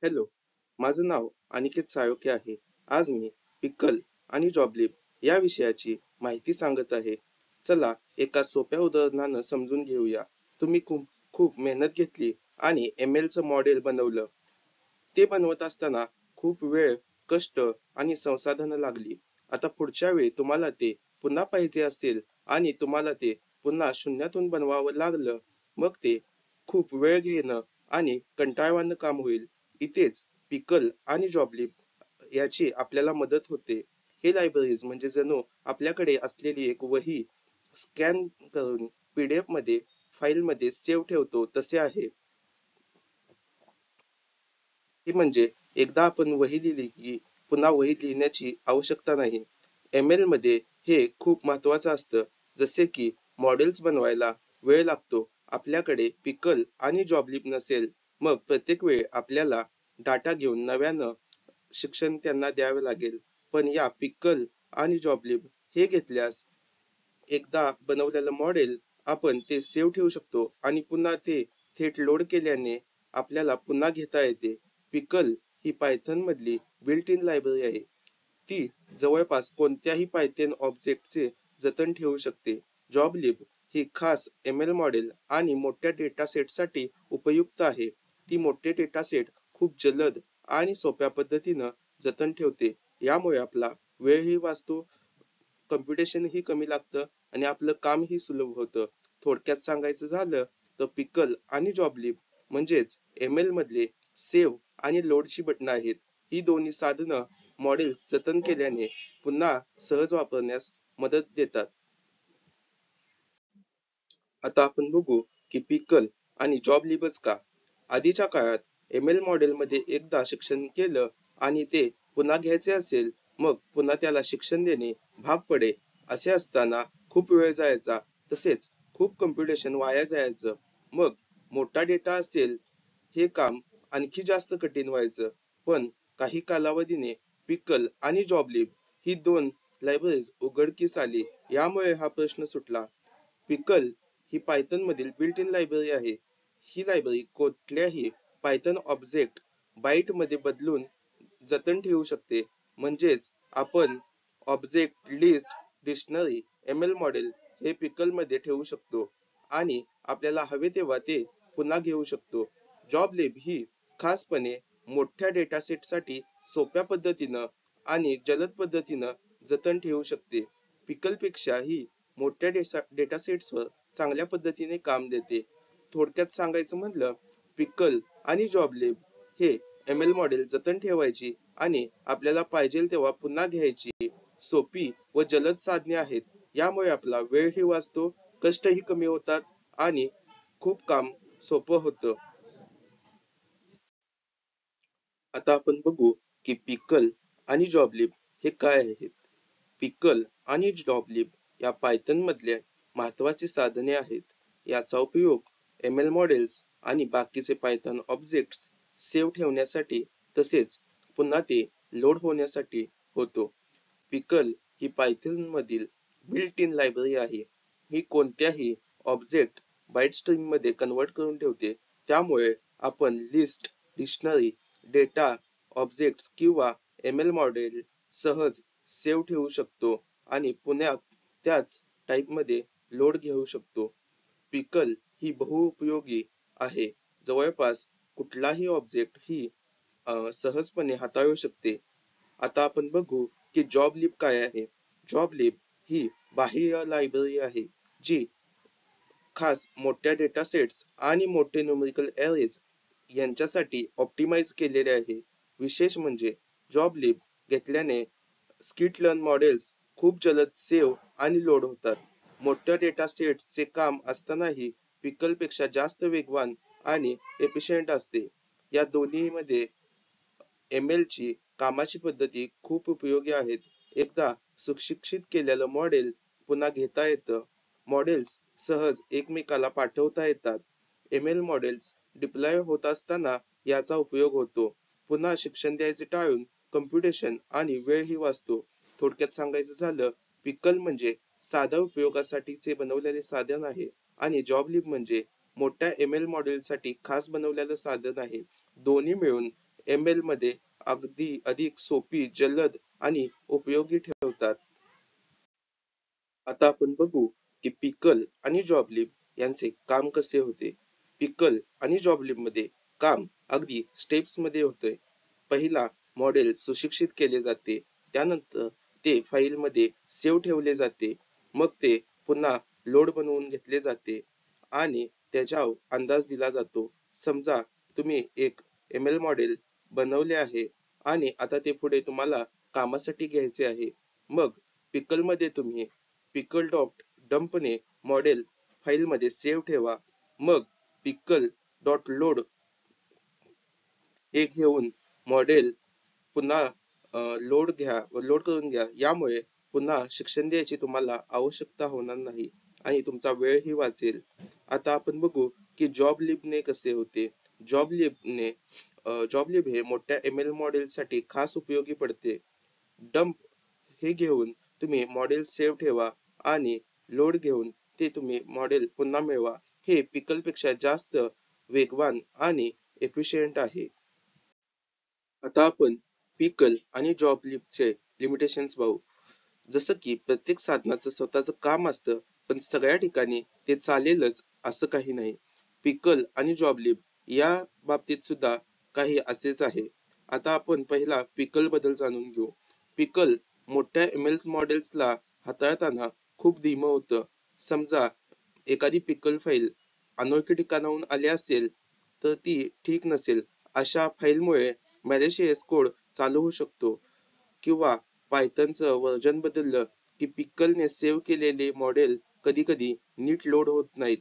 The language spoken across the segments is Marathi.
हॅलो, माझं नाव अनिकेत साळोखे आहे. आज मी पिकल आणि जॉबलिप या विषयाची माहिती सांगत आहे. चला एका सोप्या उदाहरणानं समजून घेऊया. तुम्ही खूप खूप मेहनत घेतली आणि ML चं मॉडेल बनवलं. ते बनवत असताना खूप वेळ, कष्ट आणि संसाधनं लागली. आता पुढच्या वेळी तुम्हाला ते पुन्हा पाहिजे असेल आणि तुम्हाला ते पुन्हा शून्यातून बनवावं लागलं, मग ते खूप वेळ घेणं आणि कंटाळवाणं काम होईल. इथेच पिकल आणि जॉबलिप याची आपल्याला मदत होते. हे लायब्ररीज म्हणजे जणू आपल्याकडे असलेली एक वही स्कॅन करून PDF मध्ये फाईलमध्ये सेव्ह ठेवतो तसे आहे. ती म्हणजे एकदा आपण वही लिहिली की पुन्हा वही लिहिण्याची आवश्यकता नाही. ML मध्ये हे खूप महत्वाचं असतं. जसे की मॉडेल्स बनवायला वेळ लागतो. आपल्याकडे पिकल आणि जॉबलिप नसेल, मग प्रत्येक वेळी आपल्याला डाटा घेऊन नव्यानं शिक्षण त्यांना द्यावे लागेल. पण या पिकल आणि जॉबलिप हे घेतल्यास एकदा बनवलेलं मॉडेल आपण ते सेव्ह ठेवू शकतो आणि पुन्हा ते थेट लोड केल्याने आपल्याला पुन्हा घेता येते. पिकल ही पायथन मधली बिल्ट इन लायब्ररी आहे. ती जवळपास कोणत्याही पायथन ऑब्जेक्टचे जतन ठेवू शकते. जॉबलिब ही खास ML मॉडेल आणि मोठ्या डेटा सेटसाठी उपयुक्त आहे. ती मोठे डेटा सेट खूप जलद आणि सोप्या पद्धतीनं जतन ठेवते. यामुळे आपला वेळही वाचतो, कम्प्युटेशन ही कमी लागतं आणि आपलं कामही सुलभ होतं. थोडक्यात सांगायचं झालं तर पिकल आणि जॉबलिप म्हणजेच ML मधले सेव्ह आणि लोडची बटणं आहेत. ही दोन्ही साधनं मॉडेल्स जतन केल्याने पुन्हा सहज वापरण्यास मदत देतात. आता आपण बघू की पिकल आणि जॉबलिबच का? आधीच्या काळात ML मॉडेलमध्ये एकदा शिक्षण केलं आणि ते पुन्हा घ्यायचे असेल, मग पुन्हा त्याला शिक्षण देणे भाग पडे. असे असताना खूप वेळ जायचा, तसेच खूप कम्प्युटेशन वाया जायचं. मग मोठा डेटा असेल, हे काम आणखी जास्त कठीण व्हायचं. पण काही कालावधीने पिकल आणि जॉबलिब ही दोन लायब्ररीज उघडकीस आली. यामुळे हा प्रश्न सुटला. पिकल ही पायथन मधील बिल्ट इन लायब्ररी आहे. ही लायब्ररी कुठल्याही पायथन ऑब्जेक्ट बाईट मध्ये बदलून जतन ठेवू शकते. म्हणजेच आपण object list, dictionary, ML model हे पिकल मध्ये ठेवू शकतो आणि आपल्याला हवे तेव्हा ते पुन्हा घेऊ शकतो. जॉबलिब ही खासपणे मोठ्या डेटासेटसाठी सोप्या पद्धतीनं आणि जलद पद्धतीनं जतन ठेवू शकते. पिकलपेक्षा ही मोठ्या डेटासेट्सवर चांगल्या पद्धतीने काम देते. थोडक्यात सांगायचं म्हणलं, पिकल आणि जॉबलिब हे ML मॉडेल जतन ठेवायची आणि आपल्याला पाहिजे तेव्हा पुन्हा घ्यायची सोपी व जलद साधने आहेत. यामुळे आपला वेळही वाचतो, कष्टही कमी होतात आणि खूप काम सोपं होतं. आता आपण बघू की पिकल आणि जॉबलिब हे काय आहेत. पिकल आणि जॉबलिब या पायथन मधल्या महत्वाचे साधने आहेत. याचा उपयोग ML मॉडेल्स आणि बाकीचे पायथन ऑब्जेक्ट्स सेव्ह ठेवण्यासाठी तसेच पुन्हा ते लोड होण्यासाठी होतो. पिकल ही पायथन मधील बिल्ट इन लायब्ररी आहे. ही कोणत्याही ऑब्जेक्ट बाईट स्ट्रीम मध्ये कन्वर्ट करून ठेवते. त्यामुळे आपण लिस्ट, डिक्शनरी, डेटा, ऑब्जेक्ट्स किंवा ML मॉडेल सहज सेव्ह ठेवू शकतो आणि पुन्हा त्याच टाईप मध्ये लोड घेऊ शकतो. पिकल ही बहुउपयोगी आहे. जवळपास कुठलाही ऑब्जेक्ट ही सहजपणे हाताळू शकते. आता आपण बघू की जॉबलिब काय आहे. जॉबलिब ही बाह्य लायब्ररी आहे, जी खास मोठ्या डेटा सेट्स आणि मोठे न्यूमेरिकल अरेज यांच्यासाठी ऑप्टिमाइज केलेले आहे. विशेष म्हणजे जॉबलिब घेतल्याने स्किट लर्न मॉडेल्स खूप जलद सेव्ह आणि लोड होतात. मोठ्या डेटा सेट्सचे काम असतानाही पिकलपेक्षा जास्त वेगवान आणि एफिशियंट असते. या दोन्हीमध्ये ML ची कामाची पद्धती खूप उपयोगी आहेत. एकदा सुशिक्षित केलेलं मॉडेल पुन्हा घेता येतं. मॉडेल्स सहज एकमेकाला पाठवता येतात. ML मॉडेल्स डिप्लॉय होत असताना याचा उपयोग होतो. पुन्हा शिक्षण द्यायचे टाळून कम्प्युटेशन आणि वेळही वाचतो. थोडक्यात सांगायचं झालं, पिकल म्हणजे साध्या उपयोगासाठीचे बनवलेले साधन आहे आणि जॉबलिब म्हणजे मोठ्या ML मॉडेलसाठी खास बनवलेलं साधन आहे. दोन्ही मिळून ML मध्ये अगदी अधिक सोपी, जलद आणि उपयोगी ठेवतात. आता आपण बघू की पिकल आणि जॉबलीब यांचे काम कसे होते. पिकल आणि जॉबलीब मध्ये काम अगदी स्टेप्स मध्ये होते. पहिला मॉडेल सुशिक्षित केले जाते, त्यानंतर ते फाईल मध्ये सेव्ह ठेवले जाते, मग ते पुन्हा लोड बनवून घेतले जाते आणि त्याच्यावर अंदाज दिला जातो. समजा तुम्ही एक ML मॉडेल बनवले आहे आणि आता ते पुढे तुम्हाला कामासाठी घ्यायचे आहे. मग पिकल मध्ये तुम्ही पिकल डॉट डंपने मॉडेल फाईल मध्ये सेव्ह ठेवा. मग पिकल डॉट लोड हे घेऊन मॉडेल पुन्हा लोड करून घ्या. यामुळे पुन्हा शिक्षण द्यायची तुम्हाला आवश्यकता होणार नाही आणि तुमचा वेळही वाचेल. आता आपण बघू की जॉब लिबने कसे होते. जॉब लिबने जॉब लिब हे मोठ्या ML मॉडेल साठी खास उपयोगी पडते. डंप हे घेऊन तुम्ही मॉडेल सेव्ह ठेवा आणि लोड घेऊन ते तुम्ही मॉडेल पुन्हा मिळवा. हे पिकल पेक्षा जास्त वेगवान आणि एफिशियंट आहे. आता आपण पिकल आणि जॉब लिबचे लिमिटेशन्स पाहू. जसं की प्रत्येक साधनाचं स्वतःचं काम असतं, पण सगळ्या ठिकाणी ते चालेलच असं काही नाही. पिकल आणि जॉब लिब या बाबतीत सुद्धा काही असेच आहे. आता आपण पहिला पिकल बद्दल जाणून घेऊ. पिकल मोठ्या ML मॉडेल्सला हाताळताना खूप धीमं होतं. समजा एखादी पिकल फाईल अनोळखी ठिकाणाहून आली असेल, तर ती ठीक नसेल. अशा फाईलमुळे मॅलिशियस कोड चालू होऊ शकतो किंवा पायथनचं व्हर्जन बदललं की पिकलने सेव्ह केलेले मॉडेल कधी-कधी नीट लोड होत नाहीत.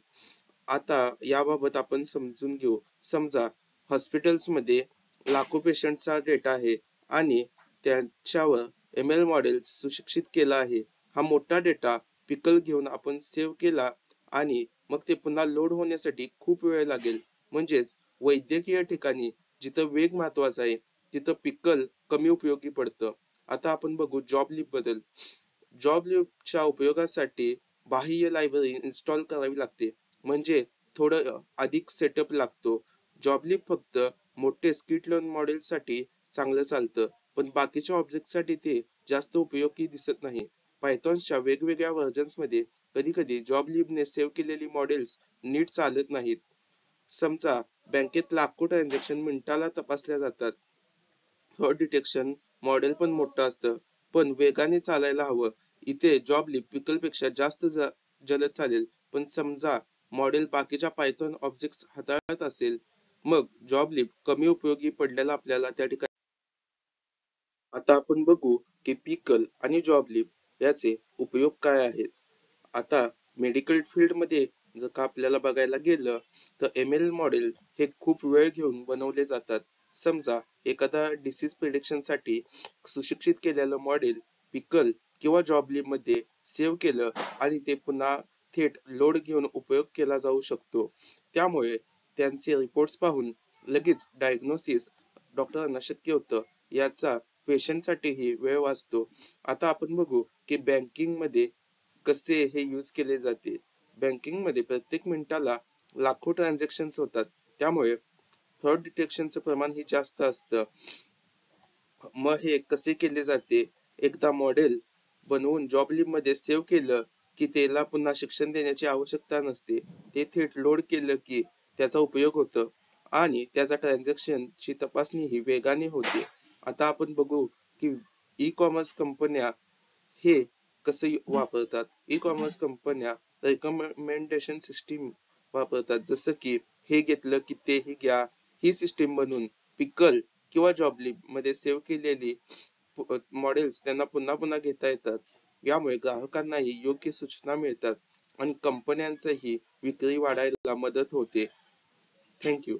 आता याबाबत आपण समजून घेऊ. समजा हॉस्पिटल्समध्ये लाखो पेशंटचा डेटा आहे आणि त्यांच्यावर ML मॉडेल सुशिक्षित केला आहे. हा मोठा डेटा पिकल घेऊन आपण सेव्ह केला आणि मग ते पुन्हा लोड होण्यासाठी खूप वेळ लागेल. म्हणजेच वैद्यकीय ठिकाणी जिथं वेग महत्वाचा आहे, तिथं पिकल कमी उपयोगी पडतं. आता आपण बघू जॉब लिब बद्दल. जॉब लिबच्या उपयोगासाठी बाह्य लायब्ररी इन्स्टॉल करावी लागते. म्हणजे थोडं अधिक सेटअप लागतो. जॉब लिब फक्त मोठे स्किट लर्न मॉडेल साठी चांगलं चालतं, पण बाकीच्या ऑब्जेक्टसाठी ते जास्त उपयोगी दिसत नाही. पायथॉनच्या वेगवेगळ्या व्हर्जन्स मध्ये कधी-कधी जॉब लिबने सेव्ह केलेली मॉडेल्स नीट चालत नाहीत. समजा बँकेत लाखो ट्रान्झॅक्शन मिनिटाला तपासल्या जातात. फ्रॉड डिटेक्शन मॉडेल पण मोठं असतं, पण वेगाने चालायला हवं. इथे जॉब लिब पिकल पेक्षा जास्त जलद चालेल. पण समजा मॉडेल बाकीच्या पायथॉन ऑब्जेक्ट्स हाताळत असेल, मग जॉब लिब कमी उपयोगी पडलेला आपल्याला त्या ठिकाणी. आता आपण बघू की पिकल आणि जॉब लिब याचे उपयोग काय आहेत. आता मेडिकल फील्ड मध्ये जर का आपल्याला बघायला गेलं, तर ML मॉडेल हे खूप वेळ घेऊन बनवले जातात. समजा एखादा डिसीज प्रिडिक्शन साठी सुशिक्षित केलेलं मॉडेल पिकल किंवा जॉबलीब मध्ये सेव्ह केलं आणि ते पुन्हा थेट लोड घेऊन उपयोग केला जाऊ शकतो. त्यामुळे त्यांचे रिपोर्ट्स पाहून लगेच डायग्नोसिस डॉक्टरांना शक्य होतं. याचा पेशंट साठीही वेळ वाचतो. आता आपण बघू की बँकिंग मध्ये कसे हे यूज केले जाते. बँकिंग मध्ये प्रत्येक मिनिटाला लाखो ट्रान्झॅक्शन्स होतात. त्यामुळे फ्रॉड डिटेक्शनचं प्रमाण ही जास्त असतं. मग हे कसे केले जाते. एकदा मॉडेल बनवून जॉब लिब मध्ये सेव्ह केलं की त्याला पुन्हा शिक्षण देण्याची आवश्यकता नसते. ते थेट लोड केलं की त्याचा उपयोग होतो आणि त्याचा ट्रान्झॅक्शन ची तपासणी ही वेगाने होते. आता आपण बघू की ई कॉमर्स कंपन्या हे कसे वापरतात. ई कॉमर्स कंपन्या रेकमेंडेशन सिस्टीम वापरतात. जसं की हे घेतलं की तेही घ्या. ही सिस्टीम बनवून पिकल किंवा जॉबलीब मध्ये सेव्ह केलेली मॉडेल्स त्यांना पुन्हा पुन्हा घेता येतात. यामुळे ग्राहकांनाही योग्य सूचना मिळतात आणि कंपन्यांचंही विक्री वाढायला मदत होते. Thank you.